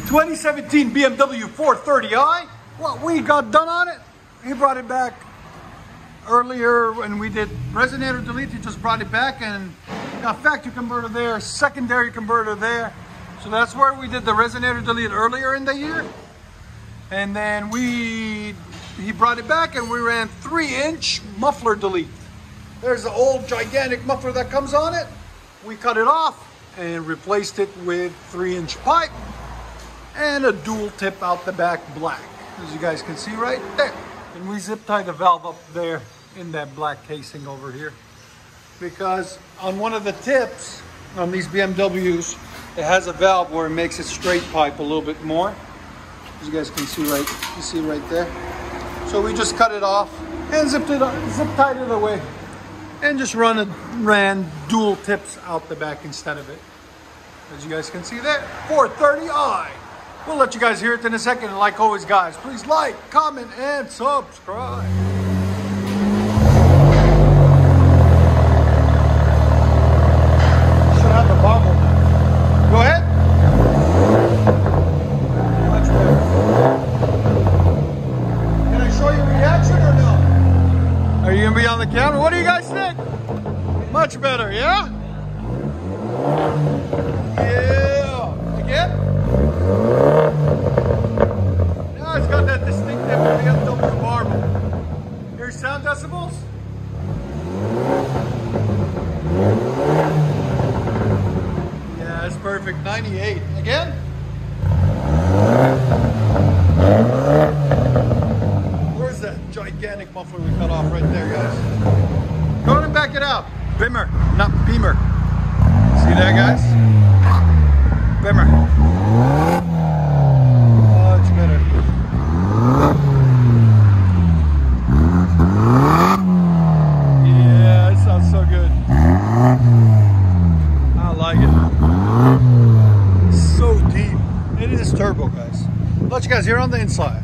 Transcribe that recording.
2017 BMW 430i. What we got done on it, he brought it back earlier when we did resonator delete. He just brought it back and got factory converter there, secondary converter there. So that's where we did the resonator delete earlier in the year. And then he brought it back and we ran 3-inch muffler delete. There's the old gigantic muffler that comes on it. We cut it off and replaced it with 3-inch pipe and a dual tip out the back black, as you guys can see right there. And we zip tie the valve up there in that black casing over here, because on one of the tips on these BMWs, it has a valve where it makes it straight pipe a little bit more, as you guys can see right there. So we just cut it off and zip tied it away and just ran dual tips out the back instead of it, as you guys can see there. 430i. We'll let you guys hear it in a second. And like always, guys, please like, comment, and subscribe. Should have the bubble. Go ahead. Much better. Can I show you reaction or no? Are you gonna be on the camera? What do you guys think? Much better, yeah? Yeah. Again? Now it's got that distinctive BMW marble. Here's sound decibels. Yeah, it's perfect. 98. Again? Where's that gigantic muffler we cut off right there, guys? Go ahead and back it out. Bimmer, not Beamer. See that, guys? Bimmer. Much better. Yeah, it sounds so good. I like it. So deep. It is turbo, guys. Let you guys hear on the inside.